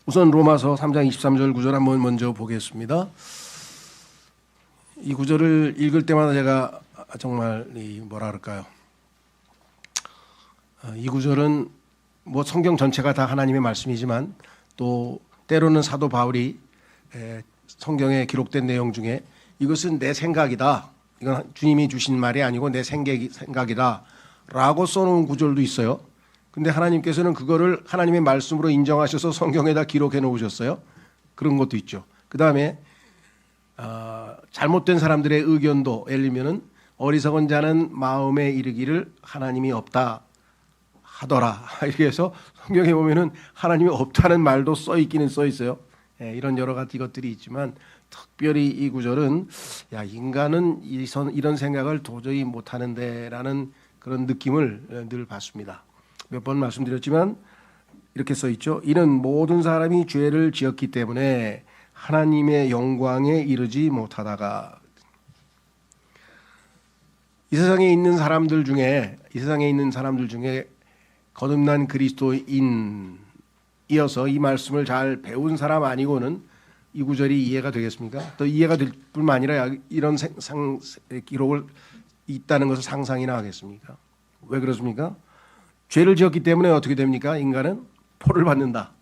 우선 로마서 3장 23절 구절 한번 먼저 보겠습니다. 이 구절을 읽을 때마다 제가 정말 뭐라 그럴까요? 이 구절은 뭐 성경 전체가 다 하나님의 말씀이지만 또 때로는 사도 바울이 성경에 기록된 내용 중에 이것은 내 생각이다. 이건 주님이 주신 말이 아니고 내 생각이다. 라고 써놓은 구절도 있어요. 근데 하나님께서는 그거를 하나님의 말씀으로 인정하셔서 성경에다 기록해 놓으셨어요. 그런 것도 있죠. 그 다음에 잘못된 사람들의 의견도 예를 들면은 어리석은 자는 마음에 이르기를 하나님이 없다 하더라. 이렇게 해서 성경에 보면은 하나님이 없다는 말도 써 있기는 써 있어요. 이런 여러 가지 것들이 있지만 특별히 이 구절은 야 인간은 이런 생각을 도저히 못하는데라는 그런 느낌을 늘 받습니다. 몇 번 말씀드렸지만 이렇게 써 있죠. 이는 모든 사람이 죄를 지었기 때문에 하나님의 영광에 이르지 못하다가 이 세상에 있는 사람들 중에 거듭난 그리스도인이어서 이 말씀을 잘 배운 사람 아니고는 이 구절이 이해가 되겠습니까? 또 이해가 될 뿐만 아니라 이런 기록을 있다는 것을 상상이나 하겠습니까? 왜 그렇습니까? 죄를 지었기 때문에 어떻게 됩니까? 인간은 포를 받는다.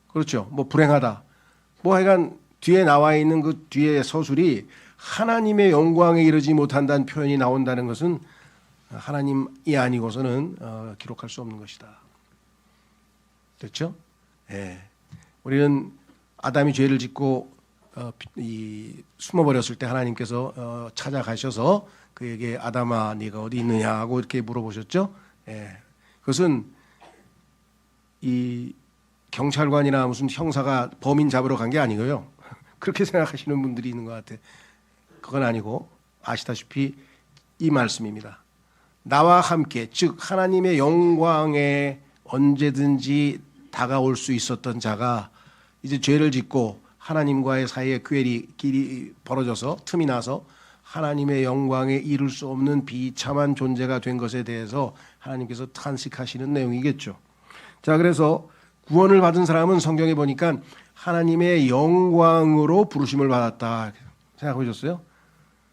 그렇죠. 뭐 불행하다. 뭐 하여간 뒤에 나와 있는 그 뒤에 서술이 하나님의 영광에 이르지 못한다는 표현이 나온다는 것은 하나님이 아니고서는 기록할 수 없는 것이다. 됐죠? 예. 우리는 아담이 죄를 짓고 숨어버렸을 때 하나님께서 찾아가셔서 그에게 아담아 네가 어디 있느냐 하고 이렇게 물어보셨죠? 예. 그것은 이 경찰관이나 무슨 형사가 범인 잡으러 간 게 아니고요. 그렇게 생각하시는 분들이 있는 것 같아요. 그건 아니고 아시다시피 이 말씀입니다. 나와 함께 즉 하나님의 영광에 언제든지 다가올 수 있었던 자가 이제 죄를 짓고 하나님과의 사이에 길이 벌어져서 틈이 나서 하나님의 영광에 이룰 수 없는 비참한 존재가 된 것에 대해서 하나님께서 탄식하시는 내용이겠죠. 자, 그래서 구원을 받은 사람은 성경에 보니까 하나님의 영광으로 부르심을 받았다 생각해 보셨어요?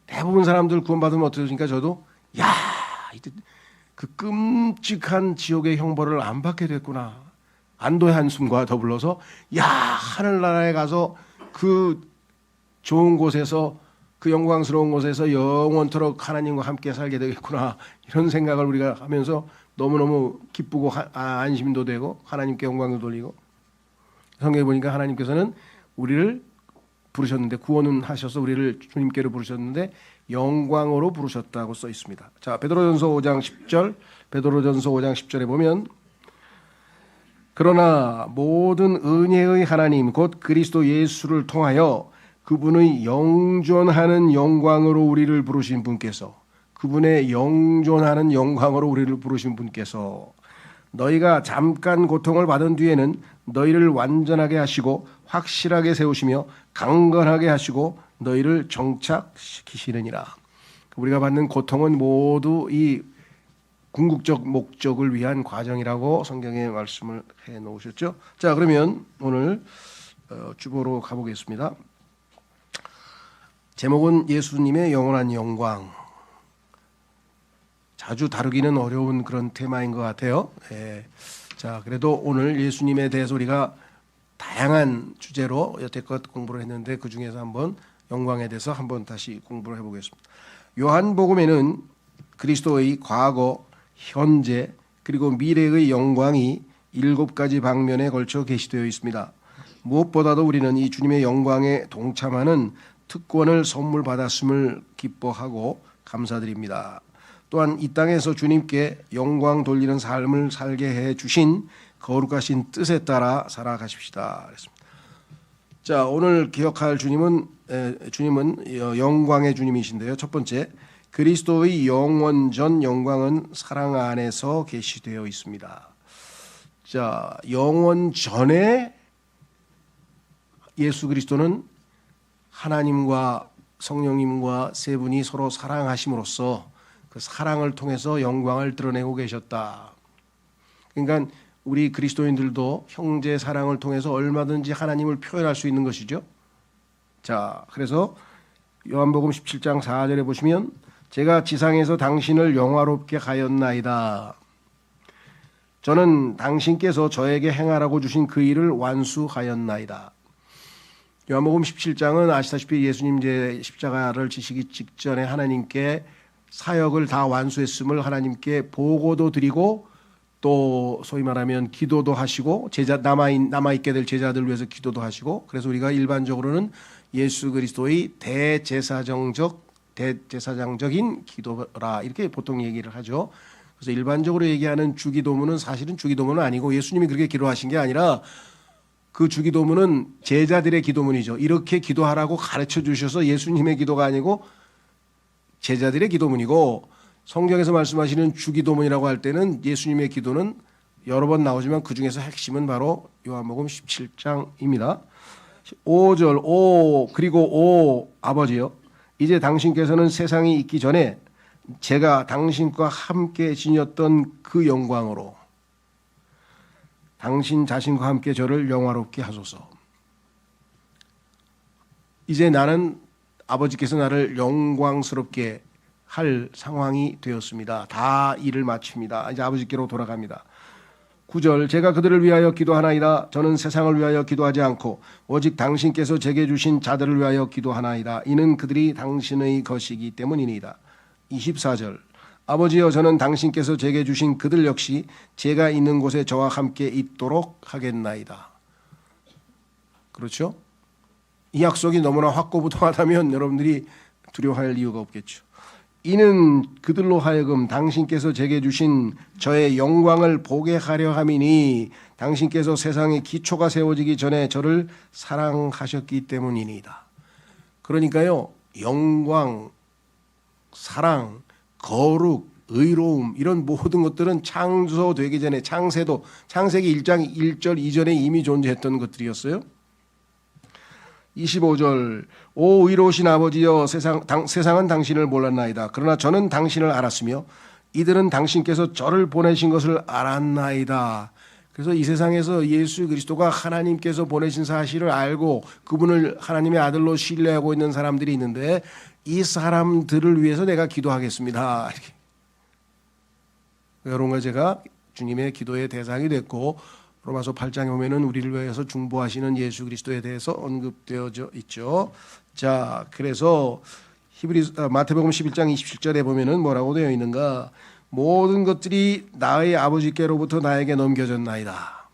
대부분 사람들 구원받으면 어떻게 되니까 저도 야, 그 끔찍한 지옥의 형벌을 안 받게 됐구나. 안도의 한숨과 더불어서 야, 하늘나라에 가서 그 좋은 곳에서 그 영광스러운 곳에서 영원토록 하나님과 함께 살게 되겠구나. 이런 생각을 우리가 하면서 너무너무 기쁘고 안심도 되고 하나님께 영광을 돌리고 성경에 보니까 하나님께서는 우리를 부르셨는데 구원은 하셔서 우리를 주님께로 부르셨는데 영광으로 부르셨다고 써 있습니다. 자, 베드로전서 5장 10절에 보면 그러나 모든 은혜의 하나님 곧 그리스도 예수를 통하여 그분의 영존하는 영광으로 우리를 부르신 분께서 그분의 영존하는 영광으로 우리를 부르신 분께서 너희가 잠깐 고통을 받은 뒤에는 너희를 완전하게 하시고 확실하게 세우시며 강건하게 하시고 너희를 정착시키시느니라. 우리가 받는 고통은 모두 이 궁극적 목적을 위한 과정이라고 성경에 말씀을 해 놓으셨죠. 자, 그러면 오늘 주보로 가보겠습니다. 제목은 예수님의 영원한 영광. 자주 다루기는 어려운 그런 테마인 것 같아요. 자, 그래도 오늘 예수님에 대해서 우리가 다양한 주제로 여태껏 공부를 했는데 그 중에서 한번 영광에 대해서 한번 다시 공부를 해보겠습니다. 요한복음에는 그리스도의 과거, 현재 그리고 미래의 영광이 7가지 방면에 걸쳐 게시되어 있습니다. 무엇보다도 우리는 이 주님의 영광에 동참하는 특권을 선물 받았음을 기뻐하고 감사드립니다. 또한 이 땅에서 주님께 영광 돌리는 삶을 살게 해 주신 거룩하신 뜻에 따라 살아가십시다. 그랬습니다. 자, 오늘 기억할 주님은 영광의 주님이신데요. 첫 번째, 그리스도의 영원전 영광은 사랑 안에서 계시되어 있습니다. 자, 영원 전에 예수 그리스도는 하나님과 성령님과 세 분이 서로 사랑하심으로써 그 사랑을 통해서 영광을 드러내고 계셨다. 그러니까 우리 그리스도인들도 형제 사랑을 통해서 얼마든지 하나님을 표현할 수 있는 것이죠. 자, 그래서 요한복음 17장 4절에 보시면 제가 지상에서 당신을 영화롭게 하였나이다. 저는 당신께서 저에게 행하라고 주신 그 일을 완수하였나이다. 요한복음 17장은 아시다시피 예수님 제 십자가를 지시기 직전에 하나님께 사역을 다 완수했음을 하나님께 보고도 드리고 또 소위 말하면 기도도 하시고 제자 남아있게 될 제자들을 위해서 기도도 하시고, 그래서 우리가 일반적으로는 예수 그리스도의 대제사장적인 기도라 이렇게 보통 얘기를 하죠. 그래서 일반적으로 얘기하는 주기도문은 사실은 주기도문은 아니고 예수님이 그렇게 기도하신 게 아니라 그 주기도문은 제자들의 기도문이죠. 이렇게 기도하라고 가르쳐 주셔서 예수님의 기도가 아니고 제자들의 기도문이고, 성경에서 말씀하시는 주기도문이라고 할 때는 예수님의 기도는 여러 번 나오지만 그 중에서 핵심은 바로 요한복음 17장입니다. 5절 그리고 아버지요, 이제 당신께서는 세상이 있기 전에 제가 당신과 함께 지녔던 그 영광으로 당신 자신과 함께 저를 영화롭게 하소서. 이제 나는 아버지께서 나를 영광스럽게 할 상황이 되었습니다. 다 일을 마칩니다. 이제 아버지께로 돌아갑니다. 9절 제가 그들을 위하여 기도하나이다. 저는 세상을 위하여 기도하지 않고 오직 당신께서 제게 주신 자들을 위하여 기도하나이다. 이는 그들이 당신의 것이기 때문이니이다. 24절 아버지여, 저는 당신께서 제게 주신 그들 역시 제가 있는 곳에 저와 함께 있도록 하겠나이다. 그렇죠? 이 약속이 너무나 확고부동하다면 여러분들이 두려워할 이유가 없겠죠. 이는 그들로 하여금 당신께서 제게 주신 저의 영광을 보게 하려 함이니 당신께서 세상의 기초가 세워지기 전에 저를 사랑하셨기 때문이니이다. 그러니까요, 영광, 사랑, 거룩, 의로움 이런 모든 것들은 창조되기 전에 창세기 1장 1절 이전에 이미 존재했던 것들이었어요. 25절 오 의로우신 아버지여, 세상은 당신을 몰랐나이다. 그러나 저는 당신을 알았으며 이들은 당신께서 저를 보내신 것을 알았나이다. 그래서 이 세상에서 예수 그리스도가 하나님께서 보내신 사실을 알고 그분을 하나님의 아들로 신뢰하고 있는 사람들이 있는데 이 사람들을 위해서 내가 기도하겠습니다. 여러분과 제가 주님의 기도의 대상이 됐고, 로마서 8장에 보면은 우리를 위해서 중보하시는 예수 그리스도에 대해서 언급되어져 있죠. 자, 그래서 마태복음 11장 27절에 보면은 뭐라고 되어 있는가? 모든 것들이 나의 아버지께로부터 나에게 넘겨졌나이다.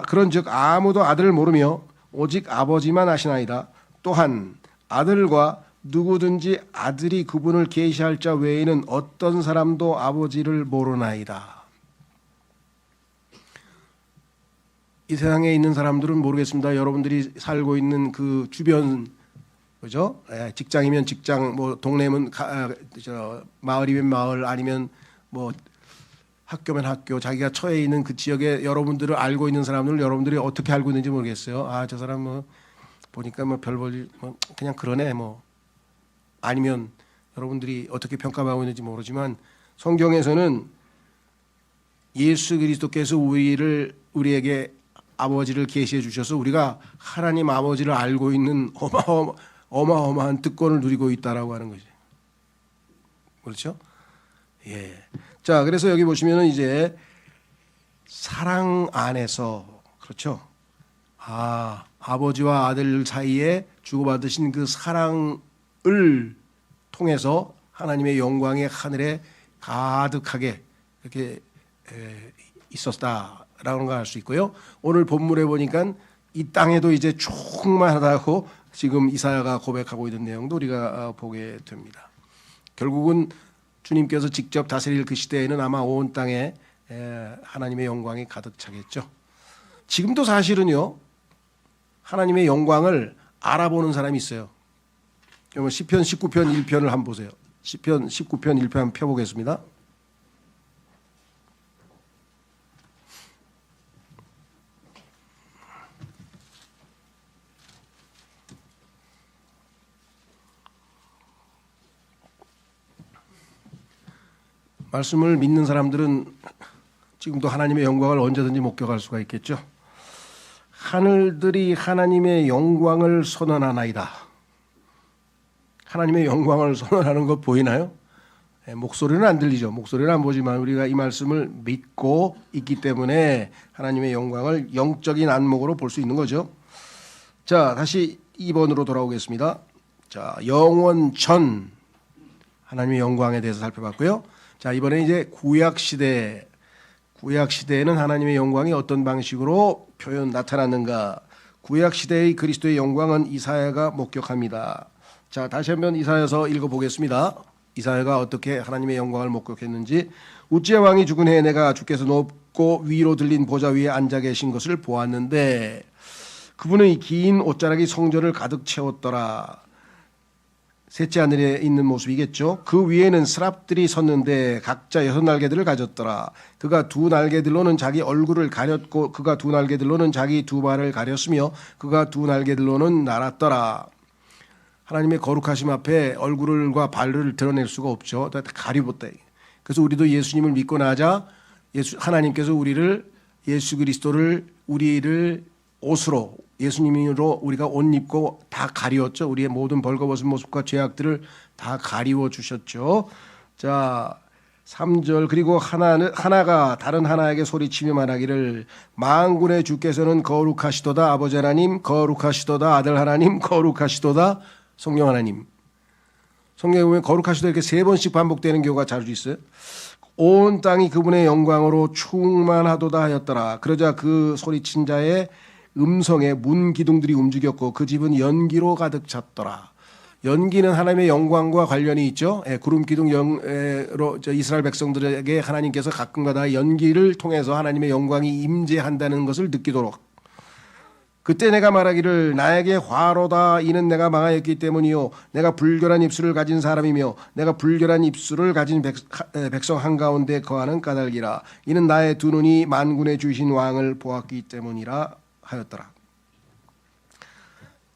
그런즉 아무도 아들을 모르며 오직 아버지만 아시나이다. 또한 아들과 누구든지 아들이 그분을 계시할 자 외에는 어떤 사람도 아버지를 모르나이다. 이 세상에 있는 사람들은 모르겠습니다. 여러분들이 살고 있는 그 주변, 그죠? 직장이면 직장, 뭐 동네면 마을이면 마을, 아니면 뭐 학교면 학교, 자기가 처해 있는 그 지역에 여러분들을 알고 있는 사람들을 여러분들이 어떻게 알고 있는지 모르겠어요. 저 사람 뭐 보니까 뭐 별 볼 뭐 그냥 그러네 뭐, 아니면 여러분들이 어떻게 평가하고 있는지 모르지만 성경에서는 예수 그리스도께서 우리에게 아버지를 계시해 주셔서 우리가 하나님 아버지를 알고 있는 어마어마한 특권을 누리고 있다라고 하는 거죠. 그렇죠? 예. 자, 그래서 여기 보시면은 이제 사랑 안에서, 그렇죠? 아버지와 아들 사이에 주고받으신 그 사랑을 통해서 하나님의 영광의 하늘에 가득하게 이렇게 있었다라는 걸 알 수 있고요. 오늘 본문에 보니까 이 땅에도 이제 충만하다고 지금 이사야가 고백하고 있는 내용도 우리가 보게 됩니다. 결국은 주님께서 직접 다스릴 그 시대에는 아마 온 땅에 하나님의 영광이 가득 차겠죠. 지금도 사실은요, 하나님의 영광을 알아보는 사람이 있어요. 그러면 시편 19편 1편을 한번 보세요. 시편 19편 1편 한번 펴보겠습니다. 말씀을 믿는 사람들은 지금도 하나님의 영광을 언제든지 목격할 수가 있겠죠. 하늘들이 하나님의 영광을 선언하나이다. 하나님의 영광을 선언하는 거 보이나요? 목소리는 안 들리죠. 목소리는 안 보지만 우리가 이 말씀을 믿고 있기 때문에 하나님의 영광을 영적인 안목으로 볼 수 있는 거죠. 자, 다시 2번으로 돌아오겠습니다. 자, 영원 전 하나님의 영광에 대해서 살펴봤고요. 자, 이번에 이제 구약 시대에는 하나님의 영광이 어떤 방식으로 나타났는가? 구약 시대의 그리스도의 영광은 이사야가 목격합니다. 자, 다시 한번 이사야서 읽어보겠습니다. 이사야가 어떻게 하나님의 영광을 목격했는지. 우찌야 왕이 죽은 해에 내가 주께서 높고 위로 들린 보좌 위에 앉아 계신 것을 보았는데 그분은 이 긴 옷자락이 성전을 가득 채웠더라. 셋째 하늘에 있는 모습이겠죠. 그 위에는 스랍들이 섰는데 각자 6날개들을 가졌더라. 그가 두 날개들로는 자기 얼굴을 가렸고 그가 두 날개들로는 자기 두 발을 가렸으며 그가 두 날개들로는 날았더라. 하나님의 거룩하심 앞에 얼굴과 발을 드러낼 수가 없죠. 다 가리웠다. 그래서 우리도 예수님을 믿고 나자 하나님께서 예수 그리스도를 우리를 옷으로 예수님으로 우리가 옷 입고 다 가리웠죠. 우리의 모든 벌거벗은 모습과 죄악들을 다 가리워 주셨죠. 자, 3절 그리고 하나가 다른 하나에게 소리치며 말하기를 만군의 주께서는 거룩하시도다. 아버지 하나님 거룩하시도다. 아들 하나님 거룩하시도다. 성령 하나님. 성경에 보면 거룩하시도다 이렇게 3번씩 반복되는 경우가 자주 있어요. 온 땅이 그분의 영광으로 충만하도다 하였더라. 그러자 그 소리친 자의 음성에 문 기둥들이 움직였고 그 집은 연기로 가득 찼더라. 연기는 하나님의 영광과 관련이 있죠. 구름 기둥으로 이스라엘 백성들에게 하나님께서 가끔가다 연기를 통해서 하나님의 영광이 임재한다는 것을 느끼도록. 그때 내가 말하기를 나에게 화로다. 이는 내가 망하였기 때문이요 내가 불결한 입술을 가진 사람이며 내가 불결한 입술을 가진 백성 한가운데 거하는 까닭이라. 이는 나의 두 눈이 만군의 주신 왕을 보았기 때문이라 하였더라.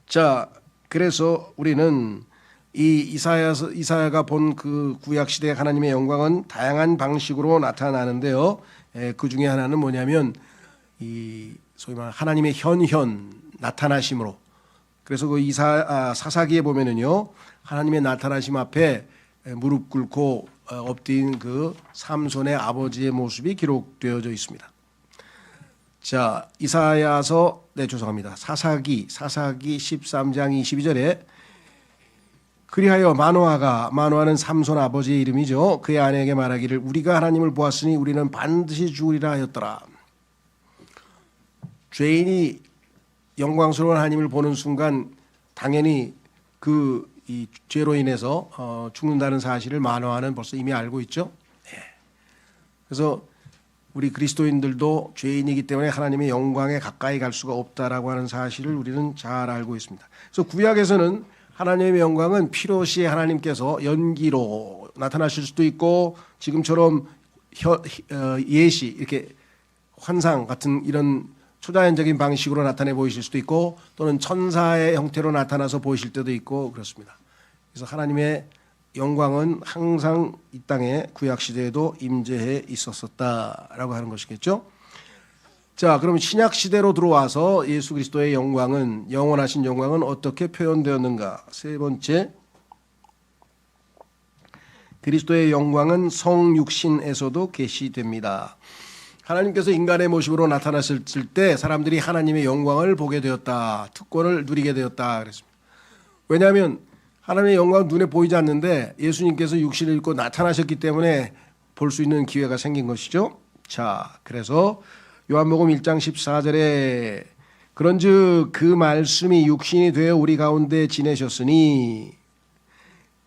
자, 그래서 우리는 이 이사야가 본 그 구약 시대 하나님의 영광은 다양한 방식으로 나타나는데요. 그 중에 하나는 뭐냐면 이 소위 말하는 하나님의 현현 나타나심으로. 그래서 그 사사기에 보면은요 하나님의 나타나심 앞에 무릎 꿇고 엎드린 그 삼손의 아버지의 모습이 기록되어져 있습니다. 자, 죄송합니다. 사사기 13장 22절에 그리하여 마노아는 삼손 아버지의 이름이죠. 그의 아내에게 말하기를 우리가 하나님을 보았으니 우리는 반드시 죽으리라 하였더라. 죄인이 영광스러운 하나님을 보는 순간 당연히 이 죄로 인해서 죽는다는 사실을 마노아는 벌써 이미 알고 있죠. 그래서 우리 그리스도인들도 죄인이기 때문에 하나님의 영광에 가까이 갈 수가 없다라고 하는 사실을 우리는 잘 알고 있습니다. 그래서 구약에서는 하나님의 영광은 필요시 하나님께서 연기로 나타나실 수도 있고 지금처럼 예시 이렇게 환상 같은 이런 초자연적인 방식으로 나타내 보이실 수도 있고 또는 천사의 형태로 나타나서 보이실 때도 있고 그렇습니다. 그래서 하나님의 영광은 항상 이 땅에 구약 시대에도 임재해 있었다라고 하는 것이겠죠. 자, 그럼 신약 시대로 들어와서 예수 그리스도의 영광은 영원하신 영광은 어떻게 표현되었는가? 세 번째, 그리스도의 영광은 성육신에서도 계시됩니다. 하나님께서 인간의 모습으로 나타났을 때 사람들이 하나님의 영광을 보게 되었다, 특권을 누리게 되었다 그랬습니다. 왜냐하면 하나님의 영광은 눈에 보이지 않는데 예수님께서 육신을 입고 나타나셨기 때문에 볼 수 있는 기회가 생긴 것이죠. 자, 그래서 요한복음 1장 14절에 그런즉 그 말씀이 육신이 되어 우리 가운데 지내셨으니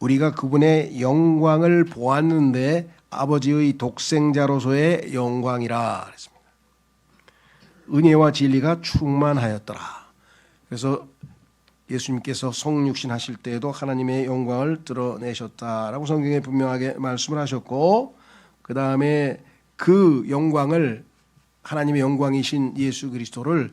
우리가 그분의 영광을 보았는데 아버지의 독생자로서의 영광이라 그랬습니다. 은혜와 진리가 충만하였더라. 그래서 예수님께서 성육신 하실 때에도 하나님의 영광을 드러내셨다라고 성경에 분명하게 말씀을 하셨고 그 다음에 그 영광을 하나님의 영광이신 예수 그리스도를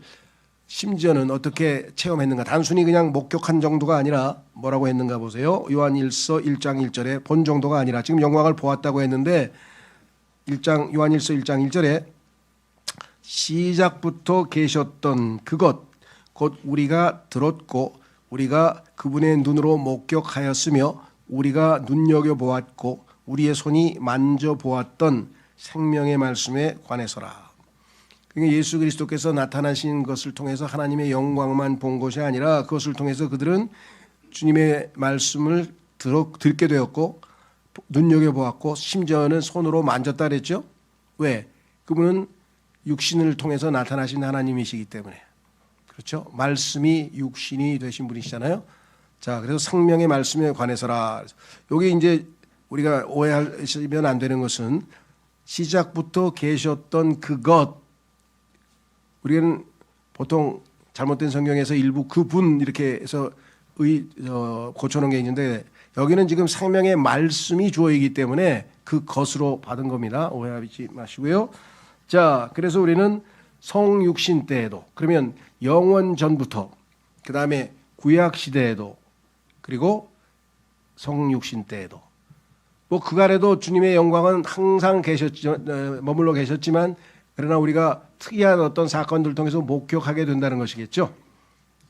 심지어는 어떻게 체험했는가? 단순히 그냥 목격한 정도가 아니라 뭐라고 했는가 보세요. 요한일서 1장 1절에 본 정도가 아니라 지금 영광을 보았다고 했는데 요한일서 1장 1절에 시작부터 계셨던 그것 곧 우리가 들었고 우리가 그분의 눈으로 목격하였으며 우리가 눈여겨보았고 우리의 손이 만져보았던 생명의 말씀에 관해서라. 그러니까 예수 그리스도께서 나타나신 것을 통해서 하나님의 영광만 본 것이 아니라 그것을 통해서 그들은 주님의 말씀을 듣게 되었고 눈여겨보았고 심지어는 손으로 만졌다 그랬죠. 왜? 그분은 육신을 통해서 나타나신 하나님이시기 때문에. 그렇죠? 말씀이 육신이 되신 분이시잖아요. 자, 그래서 성령의 말씀에 관해서라. 여기 이제 우리가 오해하시면 안 되는 것은 시작부터 계셨던 그것. 우리는 보통 잘못된 성경에서 일부 그분 이렇게 해서 고쳐놓은 게 있는데 여기는 지금 생명의 말씀이 주어이기 때문에 그것으로 받은 겁니다. 오해하지 마시고요. 자, 그래서 우리는 성육신 때에도 그러면 영원 전부터 그 다음에 구약 시대에도 그리고 성육신 때에도 뭐 그간에도 주님의 영광은 항상 머물러 계셨지만 그러나 우리가 특이한 어떤 사건들을 통해서 목격하게 된다는 것이겠죠.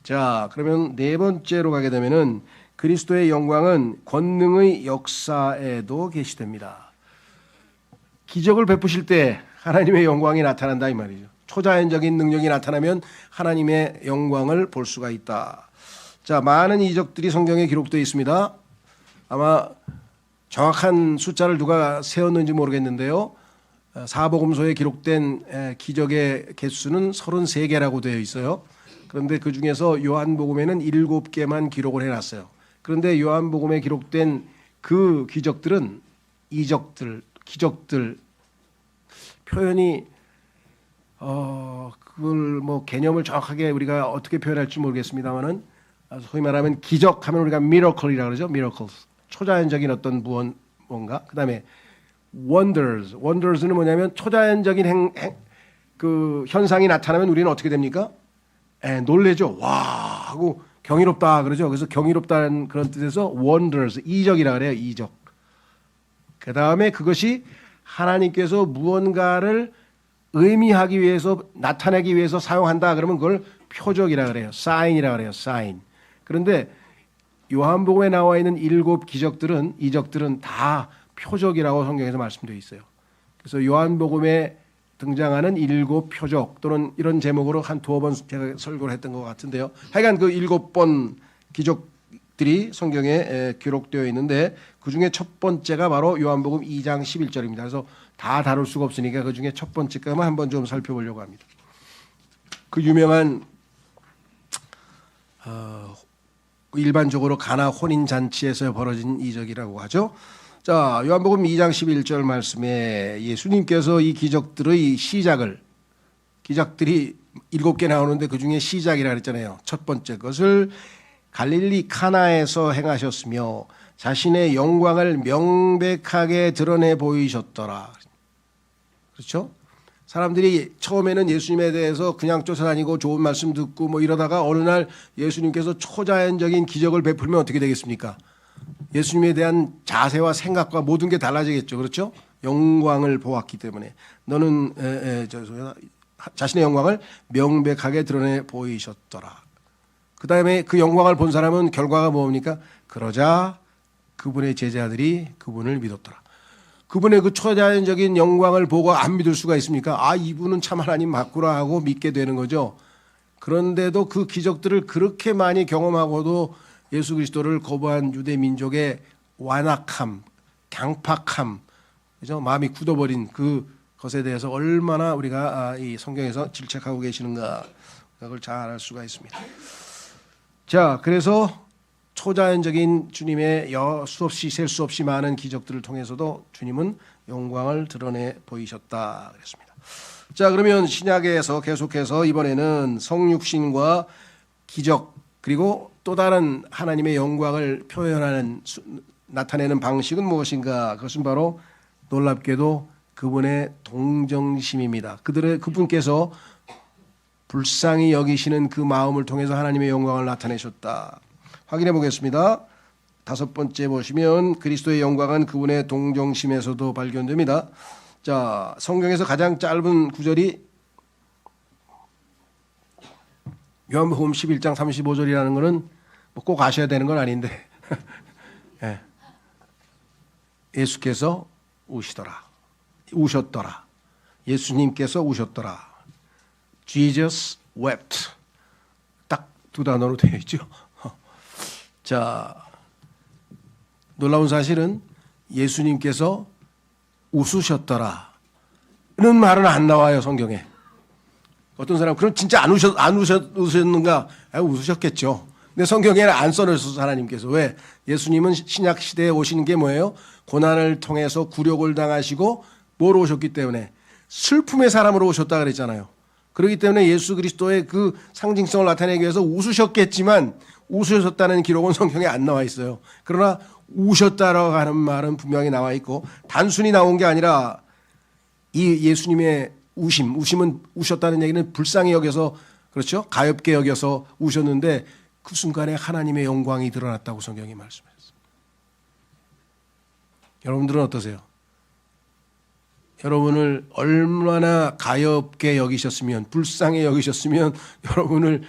자, 그러면 네 번째로 가게 되면은 그리스도의 영광은 권능의 역사에도 계시됩니다. 기적을 베푸실 때 하나님의 영광이 나타난다 이 말이죠. 초자연적인 능력이 나타나면 하나님의 영광을 볼 수가 있다. 자, 많은 이적들이 성경에 기록되어 있습니다. 아마 정확한 숫자를 누가 세웠는지 모르겠는데요. 사복음서에 기록된 기적의 개수는 33개라고 되어 있어요. 그런데 그 중에서 요한복음에는 7개만 기록을 해놨어요. 그런데 요한복음에 기록된 그 기적들은 기적들 표현이 그걸 뭐 개념을 정확하게 우리가 어떻게 표현할지 모르겠습니다만은 소위 말하면 기적하면 우리가 miracle이라고 그러죠. miracles 초자연적인 어떤 뭔가 그다음에 wonders는 뭐냐면 초자연적인 그 현상이 나타나면 우리는 어떻게 됩니까? 놀래죠. 와 하고 경이롭다 그러죠. 그래서 경이롭다는 그런 뜻에서 wonders 이적이라 그래요. 이적. 그 다음에 그것이 하나님께서 무언가를 의미하기 위해서 나타내기 위해서 사용한다 그러면 그걸 표적이라 그래요. sign이라 그래요. sign. 그런데 요한복음에 나와 있는 7 이적들은 다 표적이라고 성경에서 말씀되어 있어요. 그래서 요한복음에 등장하는 7 표적 또는 이런 제목으로 한 2번 제가 설교를 했던 것 같은데요. 하여간 그 7번 기적들이 성경에 기록되어 있는데 그중에 첫 번째가 바로 요한복음 2장 11절입니다. 그래서 다 다룰 수가 없으니까 그중에 첫 번째 것만 한번 좀 살펴보려고 합니다. 그 유명한 일반적으로 가나 혼인 잔치에서 벌어진 이적이라고 하죠. 자, 요한복음 2장 11절 말씀에 예수님께서 이 기적들의 기적들이 7개 나오는데 그중에 시작이라 그랬잖아요. 첫 번째 것을 갈릴리 카나에서 행하셨으며 자신의 영광을 명백하게 드러내 보이셨더라. 그렇죠? 사람들이 처음에는 예수님에 대해서 그냥 쫓아다니고 좋은 말씀 듣고 뭐 이러다가 어느 날 예수님께서 초자연적인 기적을 베풀면 어떻게 되겠습니까? 예수님에 대한 자세와 생각과 모든 게 달라지겠죠. 그렇죠? 영광을 보았기 때문에 너는 자신의 영광을 명백하게 드러내 보이셨더라. 그 다음에 그 영광을 본 사람은 결과가 뭡니까? 그러자 그분의 제자들이 그분을 믿었더라. 그분의 그 초자연적인 영광을 보고 안 믿을 수가 있습니까? 아, 이분은 참 하나님 맞구나 하고 믿게 되는 거죠. 그런데도 그 기적들을 그렇게 많이 경험하고도 예수 그리스도를 거부한 유대 민족의 완악함, 강팍함, 그죠? 마음이 굳어버린 그 것에 대해서 얼마나 우리가 이 성경에서 질책하고 계시는가 그걸 잘 알 수가 있습니다. 자, 그래서 초자연적인 주님의 수없이 셀 수 없이 많은 기적들을 통해서도 주님은 영광을 드러내 보이셨다 그랬습니다. 자, 그러면 신약에서 계속해서 이번에는 성육신과 기적 그리고 또 다른 하나님의 영광을 표현하는 나타내는 방식은 무엇인가? 그것은 바로 놀랍게도 그분의 동정심입니다. 그분께서 불쌍히 여기시는 그 마음을 통해서 하나님의 영광을 나타내셨다. 확인해 보겠습니다. 5번째 보시면 그리스도의 영광은 그분의 동정심에서도 발견됩니다. 자, 성경에서 가장 짧은 구절이 요한복음 11장 35절이라는 거는 뭐 꼭 아셔야 되는 건 아닌데 예. 예수께서 우셨더라. 예수님께서 우셨더라. Jesus wept. 딱 두 단어로 되어 있죠. 자, 놀라운 사실은 예수님께서 웃으셨더라는 말은 안 나와요, 성경에. 어떤 사람 그럼 진짜 안 웃으셨는가? 웃으셨겠죠. 근데 성경에는 안 써놓으셔서 하나님께서 왜? 예수님은 신약 시대에 오시는 게 뭐예요? 고난을 통해서 굴욕을 당하시고 뭐로 오셨기 때문에 슬픔의 사람으로 오셨다 그랬잖아요. 그렇기 때문에 예수 그리스도의 그 상징성을 나타내기 위해서 웃으셨겠지만 웃으셨다는 기록은 성경에 안 나와 있어요. 그러나 우셨다라고 하는 말은 분명히 나와 있고 단순히 나온 게 아니라 이 예수님의 우심은 우셨다는 얘기는 불쌍히 여겨서 그렇죠? 가엾게 여겨서 우셨는데 그 순간에 하나님의 영광이 드러났다고 성경이 말씀하셨습니다. 여러분들은 어떠세요? 여러분을 얼마나 가엾게 여기셨으면 불쌍히 여기셨으면 여러분을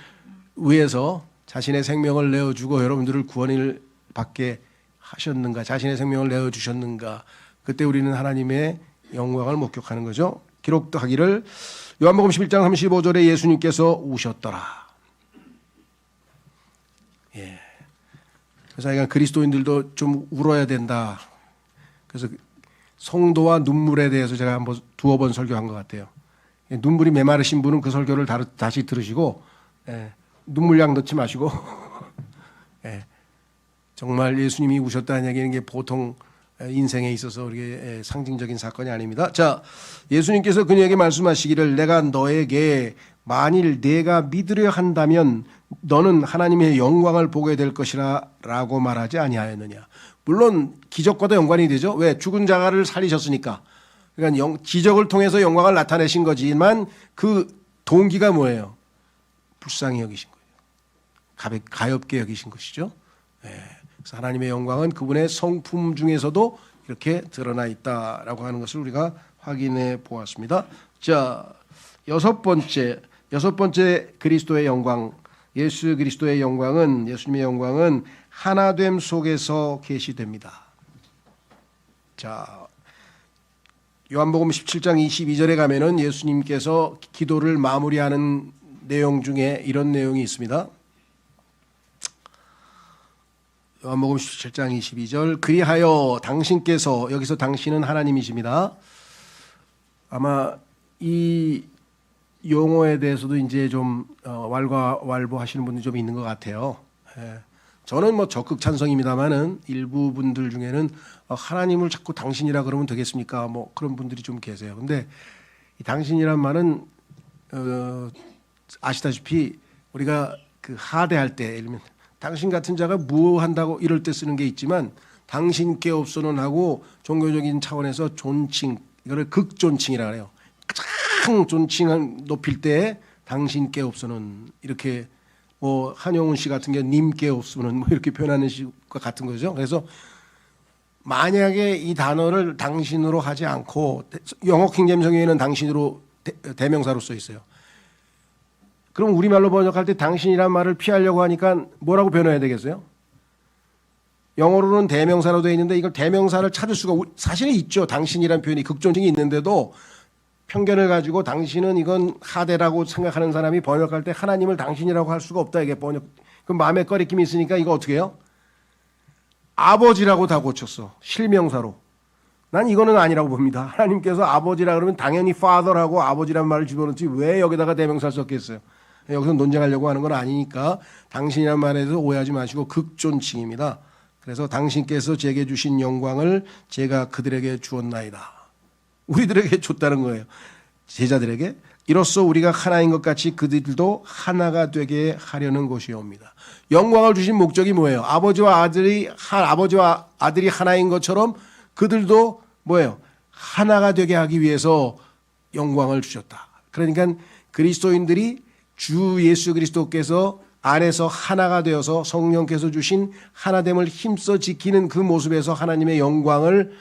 위해서 자신의 생명을 내어주고 여러분들을 구원을 받게 하셨는가 자신의 생명을 내어주셨는가 그때 우리는 하나님의 영광을 목격하는 거죠. 기록도 하기를 요한복음 11장 35절에 예수님께서 우셨더라. 예. 그래서 그리스도인들도 좀 울어야 된다. 그래서 성도와 눈물에 대해서 제가 한번 두어 번 설교한 것 같아요. 눈물이 메마르신 분은 그 설교를 다시 들으시고 눈물약 넣지 마시고 정말 예수님이 우셨다는 얘기는 게 보통 인생에 있어서 우리의 상징적인 사건이 아닙니다. 자, 예수님께서 그녀에게 말씀하시기를 내가 너에게 만일 내가 믿으려 한다면 너는 하나님의 영광을 보게 될 것이라 라고 말하지 아니하였느냐. 물론 기적과도 연관이 되죠. 왜? 죽은 자를 살리셨으니까. 그러니까 기적을 통해서 영광을 나타내신 거지만 그 동기가 뭐예요? 불쌍히 여기신 거예요. 가엾게 여기신 것이죠. 그래서 하나님의 영광은 그분의 성품 중에서도 이렇게 드러나 있다라고 하는 것을 우리가 확인해 보았습니다. 자, 여섯 번째 그리스도의 영광, 예수 그리스도의 영광은 예수님의 영광은 하나됨 속에서 계시됩니다. 자, 요한복음 17장 22절에 가면은 예수님께서 기도를 마무리하는 내용 중에 이런 내용이 있습니다. 요한복음 17장 22절 그리하여 당신께서 여기서 당신은 하나님이십니다. 아마 이 용어에 대해서도 이제 좀 왈가왈부하시는 분들이 좀 있는 것 같아요. 저는 뭐 적극 찬성입니다만은 일부 분들 중에는 하나님을 자꾸 당신이라 그러면 되겠습니까? 뭐 그런 분들이 좀 계세요. 근데 이 당신이란 말은 아시다시피 우리가 그 하대할 때 예를 들면 당신 같은 자가 무한다고 이럴 때 쓰는 게 있지만 당신께 없어는 하고 종교적인 차원에서 존칭 이거를 극존칭이라 그래요. 가장 존칭을 높일 때 당신께 없어는 이렇게 뭐 한용운 씨 같은 게 님께 없으면 뭐 이렇게 표현하는 식과 같은 거죠. 그래서 만약에 이 단어를 당신으로 하지 않고 영어 킹제임스 성경에는 당신으로 대명사로 써 있어요. 그럼 우리말로 번역할 때 당신이란 말을 피하려고 하니까 뭐라고 변해야 되겠어요? 영어로는 대명사로 되어 있는데 이걸 대명사를 찾을 수가 사실은 있죠. 당신이란 표현이 극존칭이 있는데도 편견을 가지고 당신은 이건 하대라고 생각하는 사람이 번역할 때 하나님을 당신이라고 할 수가 없다. 이게 번역. 그럼 마음에 꺼리낌이 있으니까 이거 어떻게 해요? 아버지라고 다 고쳤어. 실명사로. 난 이거는 아니라고 봅니다. 하나님께서 아버지라 그러면 당연히 father라고 아버지란 말을 집어넣지 왜 여기다가 대명사를 썼겠어요? 여기서 논쟁하려고 하는 건 아니니까 당신이란 말에 대해서 오해하지 마시고 극존칭입니다. 그래서 당신께서 제게 주신 영광을 제가 그들에게 주었나이다. 우리들에게 줬다는 거예요. 제자들에게. 이로써 우리가 하나인 것 같이 그들도 하나가 되게 하려는 것이옵니다. 영광을 주신 목적이 뭐예요? 아버지와 아들이 하나인 것처럼 그들도 뭐예요? 하나가 되게 하기 위해서 영광을 주셨다. 그러니까 그리스도인들이 주 예수 그리스도께서 안에서 하나가 되어서 성령께서 주신 하나됨을 힘써 지키는 그 모습에서 하나님의 영광을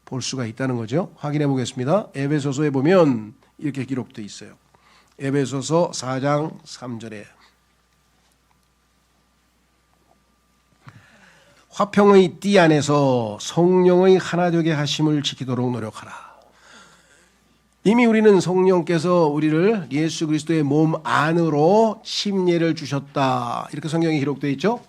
볼 수가 있다는 거죠. 확인해 보겠습니다. 에베소서에 보면 이렇게 기록되어 있어요. 에베소서 4장 3절에 화평의 띠 안에서 성령의 하나 되게 하심을 지키도록 노력하라. 이미 우리는 성령께서 우리를 예수 그리스도의 몸 안으로 침례를 주셨다. 이렇게 성경에 기록되어 있죠.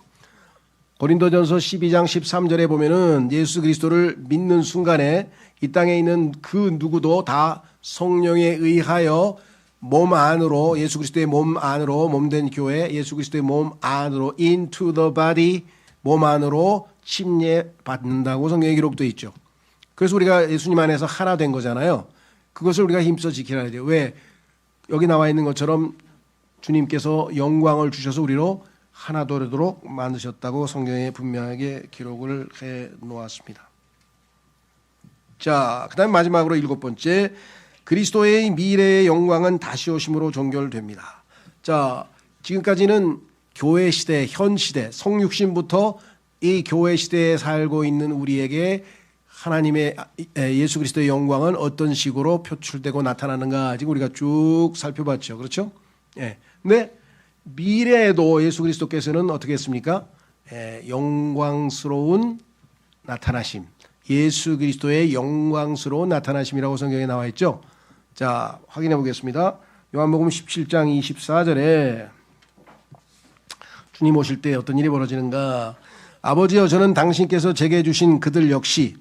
고린도전서 12장 13절에 보면은 예수 그리스도를 믿는 순간에 이 땅에 있는 그 누구도 다 성령에 의하여 몸 안으로, 예수 그리스도의 몸 안으로, 몸된 교회, 예수 그리스도의 몸 안으로, into the body, 몸 안으로 침례 받는다고 성경에 기록되어 있죠. 그래서 우리가 예수님 안에서 하나 된 거잖아요. 그것을 우리가 힘써 지켜야 돼요. 왜? 여기 나와 있는 것처럼 주님께서 영광을 주셔서 우리로 하나 되도록 만드셨다고 성경에 분명하게 기록을 해 놓았습니다. 자, 그 다음에 마지막으로 7번째, 그리스도의 미래의 영광은 다시 오심으로 종결됩니다. 자, 지금까지는 교회 시대, 현 시대, 성육신부터 이 교회 시대에 살고 있는 우리에게 하나님의 예수 그리스도의 영광은 어떤 식으로 표출되고 나타나는가 지금 우리가 쭉 살펴봤죠. 그렇죠? 예. 근데 미래에도 예수 그리스도께서는 어떻게 했습니까? 영광스러운 나타나심, 예수 그리스도의 영광스러운 나타나심이라고 성경에 나와 있죠. 자, 확인해 보겠습니다. 요한복음 17장 24절에 주님 오실 때 어떤 일이 벌어지는가? 아버지여, 저는 당신께서 제게 주신 그들 역시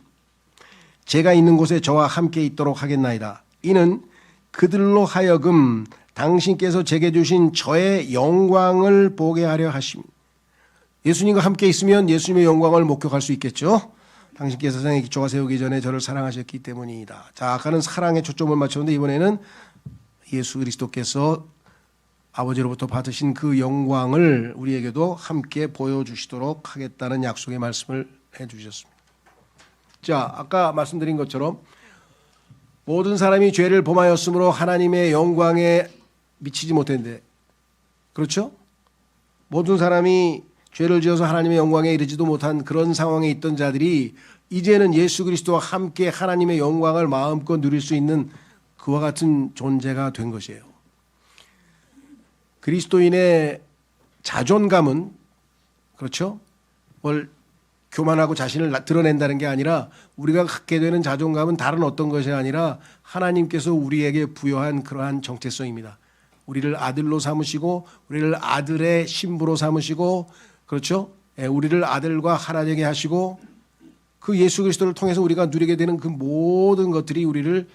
제가 있는 곳에 저와 함께 있도록 하겠나이다. 이는 그들로 하여금 당신께서 제게 주신 저의 영광을 보게 하려 하심. 예수님과 함께 있으면 예수님의 영광을 목격할 수 있겠죠. 당신께서 세상에 기초가 세우기 전에 저를 사랑하셨기 때문이다. 자, 아까는 사랑에 초점을 맞췄는데 이번에는 예수 그리스도께서 아버지로부터 받으신 그 영광을 우리에게도 함께 보여주시도록 하겠다는 약속의 말씀을 해주셨습니다. 자, 아까 말씀드린 것처럼 모든 사람이 죄를 범하였으므로 하나님의 영광에 미치지 못했는데, 그렇죠? 모든 사람이 죄를 지어서 하나님의 영광에 이르지도 못한 그런 상황에 있던 자들이 이제는 예수 그리스도와 함께 하나님의 영광을 마음껏 누릴 수 있는 그와 같은 존재가 된 것이에요. 그리스도인의 자존감은, 그렇죠? 뭘 교만하고 자신을 드러낸다는 게 아니라 우리가 갖게 되는 자존감은 다른 어떤 것이 아니라 하나님께서 우리에게 부여한 그러한 정체성입니다. 우리를 아들로 삼으시고 우리를 아들의 신부로 삼으시고, 그렇죠? 우리를 아들과 하나 되게 하시고 그 예수 그리스도를 통해서 우리가 누리게 되는 그 모든 것들이 우리를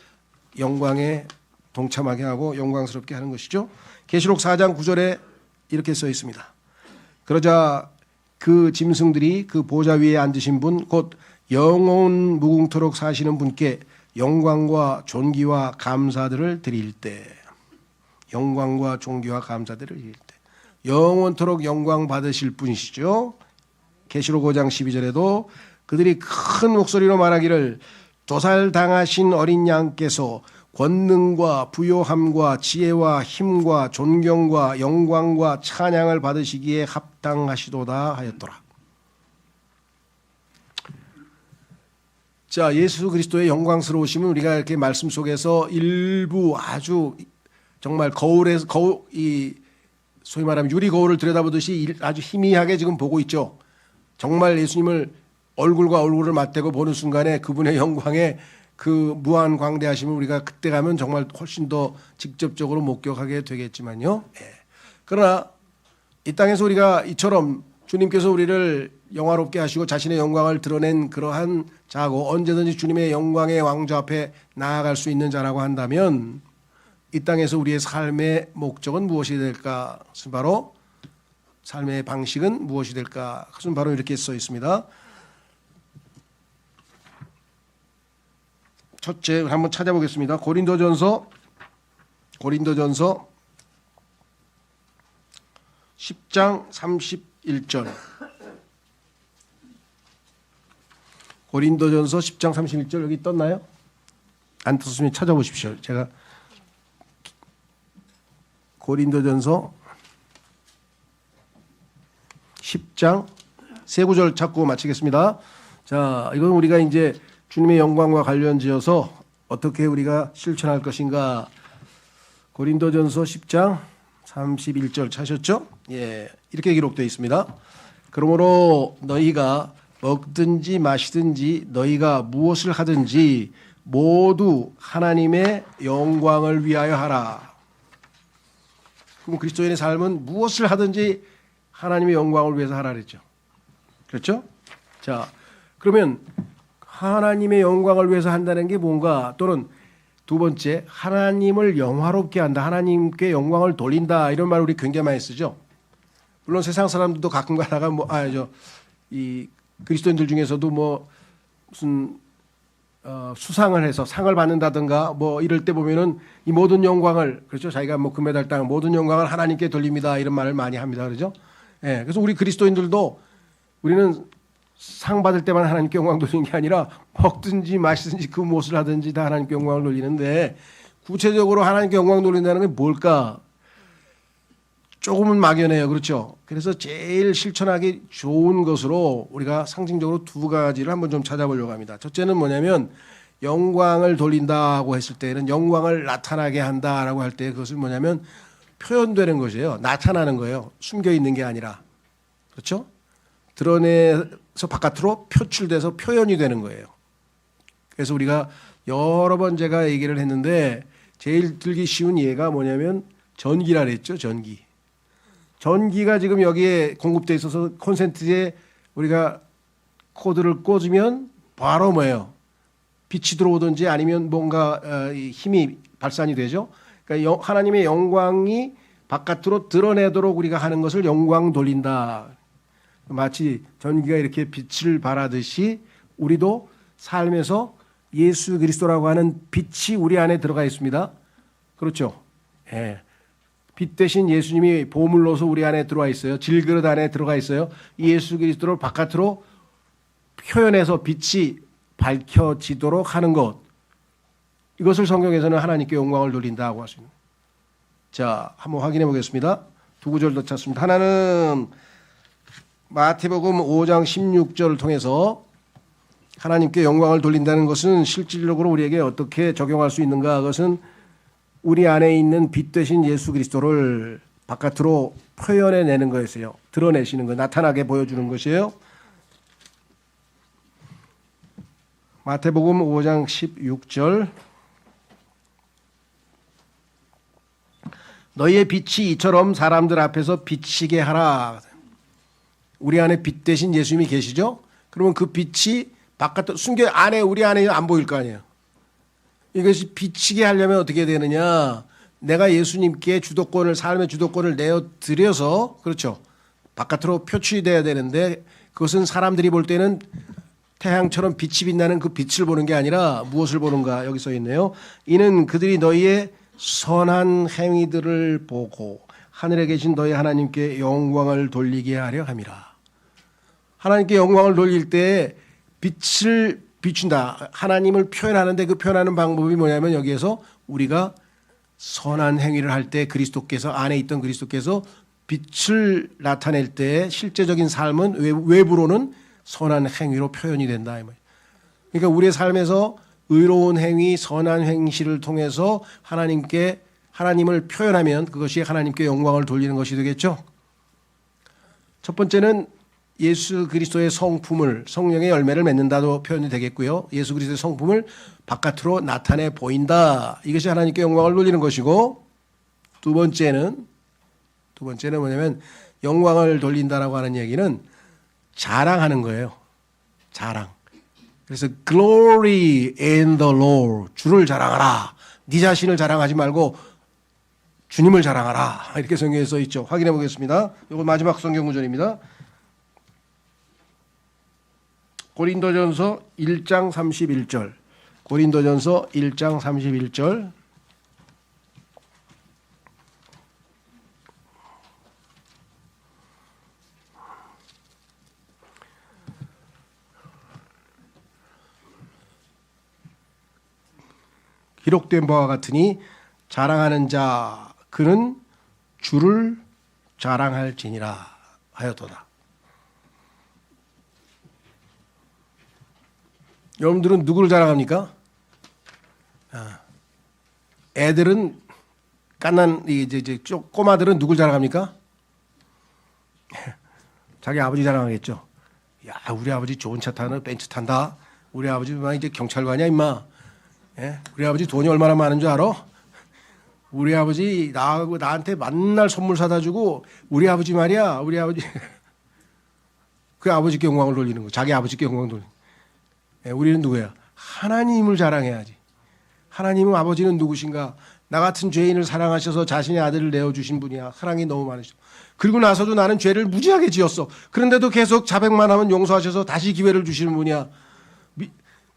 영광에 동참하게 하고 영광스럽게 하는 것이죠. 계시록 4장 9절에 이렇게 써 있습니다. 그러자 그 짐승들이 그 보좌 위에 앉으신 분 곧 영원 무궁토록 사시는 분께 영광과 존귀와 감사들을 드릴 때, 영광과 존귀와 감사들을 드릴 때, 영원토록 영광 받으실 분이시죠. 계시록 5장 12절에도 그들이 큰 목소리로 말하기를 도살당하신 어린 양께서 권능과 부요함과 지혜와 힘과 존경과 영광과 찬양을 받으시기에 합당하시도다 하였더라. 자, 예수 그리스도의 영광스러우심은 우리가 이렇게 말씀 속에서 일부 아주 정말 거울에서 소위 말하면 유리 거울을 들여다보듯이 아주 희미하게 지금 보고 있죠. 정말 예수님을 얼굴과 얼굴을 맞대고 보는 순간에 그분의 영광에 그 무한 광대하심을 우리가 그때 가면 정말 훨씬 더 직접적으로 목격하게 되겠지만요. 그러나 이 땅에서 우리가 이처럼 주님께서 우리를 영화롭게 하시고 자신의 영광을 드러낸 그러한 자고 언제든지 주님의 영광의 왕좌 앞에 나아갈 수 있는 자라고 한다면 이 땅에서 우리의 삶의 목적은 무엇이 될까? 그것은 바로 삶의 방식은 무엇이 될까? 그것은 바로 이렇게 써 있습니다. 첫째 한번 찾아보겠습니다. 고린도전서 10장 31절. 고린도전서 10장 31절 여기 떴나요? 안 떴으면 찾아보십시오. 제가 고린도전서 10장 세 구절 찾고 마치겠습니다. 자, 이건 우리가 이제 주님의 영광과 관련지어서 어떻게 우리가 실천할 것인가. 고린도전서 10장 31절 찾으셨죠? 예, 이렇게 기록되어 있습니다. 그러므로 너희가 먹든지 마시든지 너희가 무엇을 하든지 모두 하나님의 영광을 위하여 하라. 그럼 그리스도인의 삶은 무엇을 하든지 하나님의 영광을 위해서 하라 그랬죠. 그렇죠? 자, 그러면 하나님의 영광을 위해서 한다는 게 뭔가, 또는 두 번째, 하나님을 영화롭게 한다, 하나님께 영광을 돌린다, 이런 말을 우리 굉장히 많이 쓰죠. 물론 세상 사람들도 가끔 가다가 이 그리스도인들 중에서도 무슨 수상을 해서 상을 받는다든가 이럴 때 보면은 이 모든 영광을, 그렇죠, 자기가 금메달 따는 모든 영광을 하나님께 돌립니다, 이런 말을 많이 합니다, 그렇죠? 예, 그래서 우리 그리스도인들도 우리는 상 받을 때만 하나님께 영광 돌리는 게 아니라 먹든지 마시든지 그 무엇을 하든지 다 하나님께 영광을 돌리는데, 구체적으로 하나님께 영광 돌린다는 게 뭘까? 조금은 막연해요. 그렇죠? 그래서 제일 실천하기 좋은 것으로 우리가 상징적으로 두 가지를 한번 좀 찾아보려고 합니다. 첫째는 뭐냐면, 영광을 돌린다고 했을 때는 영광을 나타나게 한다라고 할 때 그것은 뭐냐면 표현되는 것이에요. 나타나는 거예요. 숨겨 있는 게 아니라. 그렇죠? 드러내서 바깥으로 표출돼서 표현이 되는 거예요. 그래서 우리가 여러 번 제가 얘기를 했는데 제일 들기 쉬운 예가 뭐냐면 전기라 그랬죠. 전기가 지금 여기에 공급되어 있어서 콘센트에 우리가 코드를 꽂으면 바로 뭐예요? 빛이 들어오든지 아니면 뭔가 힘이 발산이 되죠. 그러니까 하나님의 영광이 바깥으로 드러내도록 우리가 하는 것을 영광 돌린다. 마치 전기가 이렇게 빛을 발하듯이 우리도 삶에서 예수 그리스도라고 하는 빛이 우리 안에 들어가 있습니다. 그렇죠? 예. 빛 대신 예수님이 보물로서 우리 안에 들어와 있어요. 질그릇 안에 들어가 있어요. 예수 그리스도를 바깥으로 표현해서 빛이 밝혀지도록 하는 것. 이것을 성경에서는 하나님께 영광을 돌린다고 할 수 있는. 자, 한번 확인해 보겠습니다. 두 구절 더 찾습니다. 하나는 마태복음 5장 16절을 통해서 하나님께 영광을 돌린다는 것은 실질적으로 우리에게 어떻게 적용할 수 있는가? 그것은 우리 안에 있는 빛 대신 예수 그리스도를 바깥으로 표현해내는 것이에요. 드러내시는 것, 나타나게 보여주는 것이에요. 마태복음 5장 16절. 너희의 빛이 이처럼 사람들 앞에서 비치게 하라. 우리 안에 빛 대신 예수님이 계시죠? 그러면 그 빛이 바깥으로 숨겨 안에 우리 안에 안 보일 거 아니에요. 이것이 비치게 하려면 어떻게 되느냐? 내가 예수님께 삶의 주도권을 내어드려서, 그렇죠, 바깥으로 표출이 돼야 되는데 그것은 사람들이 볼 때는 태양처럼 빛이 빛나는 그 빛을 보는 게 아니라 무엇을 보는가? 여기 써 있네요. 이는 그들이 너희의 선한 행위들을 보고 하늘에 계신 너희 하나님께 영광을 돌리게 하려 함이라. 하나님께 영광을 돌릴 때 빛을 비춘다. 하나님을 표현하는데 그 표현하는 방법이 뭐냐면 여기에서 우리가 선한 행위를 할 때 그리스도께서 안에 있던 그리스도께서 빛을 나타낼 때 실제적인 삶은 외부로는 선한 행위로 표현이 된다. 그러니까 우리의 삶에서 의로운 행위, 선한 행실을 통해서 하나님을 표현하면 그것이 하나님께 영광을 돌리는 것이 되겠죠. 첫 번째는 예수 그리스도의 성품을, 성령의 열매를 맺는다도 표현이 되겠고요. 예수 그리스도의 성품을 바깥으로 나타내 보인다. 이것이 하나님께 영광을 돌리는 것이고, 두 번째는 뭐냐면 영광을 돌린다라고 하는 얘기는 자랑하는 거예요. 자랑. 그래서 glory in the Lord. 주를 자랑하라. 네 자신을 자랑하지 말고 주님을 자랑하라. 이렇게 성경에 써 있죠. 확인해 보겠습니다. 이거 마지막 성경 구절입니다. 고린도전서 1장 31절. 고린도전서 1장 31절. 기록된 바와 같으니 자랑하는 자 그는 주를 자랑할지니라 하였도다. 여러분들은 누구를 자랑합니까? 애들은 이제 꼬마들은 누굴 자랑합니까? 자기 아버지 자랑하겠죠. 야, 우리 아버지 좋은 차 타는 벤츠 탄다. 우리 아버지 막 이제 경찰관이야 임마. 예? 우리 아버지 돈이 얼마나 많은 줄 알아? 우리 아버지 나하고 나한테 만날 선물 사다 주고 우리 아버지 말이야. 우리 아버지 그 아버지께 영광을 돌리는 거. 자기 아버지께 영광을 돌리는 거. 예, 우리는 누구야? 하나님을 자랑해야지. 하나님은 아버지는 누구신가? 나 같은 죄인을 사랑하셔서 자신의 아들을 내어주신 분이야. 사랑이 너무 많으셔. 그리고 나서도 나는 죄를 무지하게 지었어. 그런데도 계속 자백만 하면 용서하셔서 다시 기회를 주시는 분이야.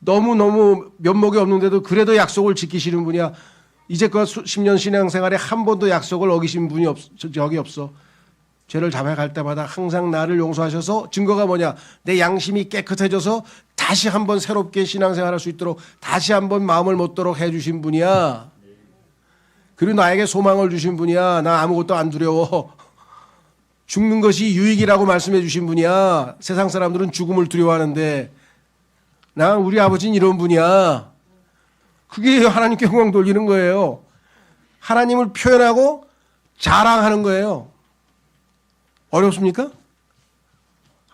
너무너무 면목이 없는데도 그래도 약속을 지키시는 분이야. 이제껏 10년 신앙생활에 한 번도 약속을 어기신 분이 적이 없어. 죄를 자백할 때마다 항상 나를 용서하셔서 증거가 뭐냐? 내 양심이 깨끗해져서 다시 한번 새롭게 신앙생활할 수 있도록 다시 한번 마음을 먹도록 해주신 분이야. 그리고 나에게 소망을 주신 분이야. 나 아무것도 안 두려워. 죽는 것이 유익이라고 말씀해 주신 분이야. 세상 사람들은 죽음을 두려워하는데 나 우리 아버지는 이런 분이야. 그게 하나님께 영광 돌리는 거예요. 하나님을 표현하고 자랑하는 거예요. 어렵습니까?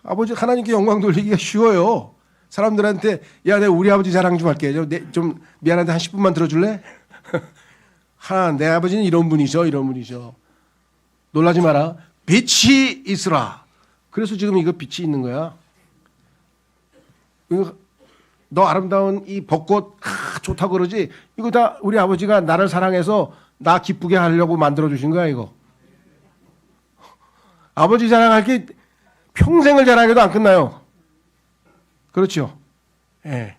아버지 하나님께 영광 돌리기가 쉬워요. 사람들한테 야, 내가 우리 아버지 자랑 좀 할게. 좀 미안한데 한 10분만 들어줄래? 내 아버지는 이런 분이죠. 이런 분이죠. 놀라지 마라. 빛이 있으라. 그래서 지금 이거 빛이 있는 거야. 너 아름다운 이 벚꽃 좋다고 그러지? 이거 다 우리 아버지가 나를 사랑해서 나 기쁘게 하려고 만들어주신 거야 이거. 아버지 자랑할 게 평생을 자랑해도 안 끝나요. 그렇죠? 예.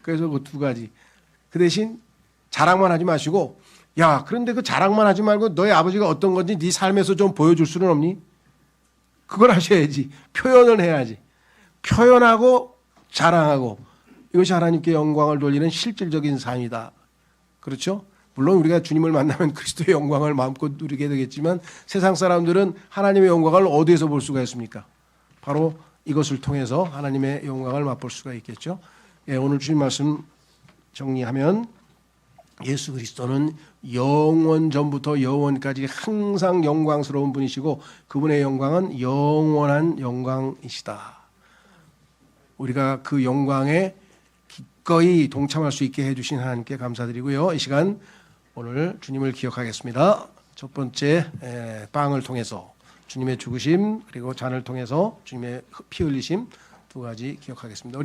그래서 그 두 가지. 그 대신 자랑만 하지 마시고 야, 그런데 그 자랑만 하지 말고 너의 아버지가 어떤 건지 네 삶에서 좀 보여줄 수는 없니? 그걸 하셔야지. 표현을 해야지. 표현하고 자랑하고 이것이 하나님께 영광을 돌리는 실질적인 삶이다. 그렇죠? 물론 우리가 주님을 만나면 그리스도의 영광을 마음껏 누리게 되겠지만 세상 사람들은 하나님의 영광을 어디에서 볼 수가 있습니까? 바로 이것을 통해서 하나님의 영광을 맛볼 수가 있겠죠. 예, 오늘 주님 말씀 정리하면 예수 그리스도는 영원 전부터 영원까지 항상 영광스러운 분이시고 그분의 영광은 영원한 영광이시다. 우리가 그 영광에 기꺼이 동참할 수 있게 해주신 하나님께 감사드리고요. 이 시간 오늘 주님을 기억하겠습니다. 첫 번째 빵을 통해서 주님의 죽으심 그리고 잔을 통해서 주님의 피 흘리심 두 가지 기억하겠습니다.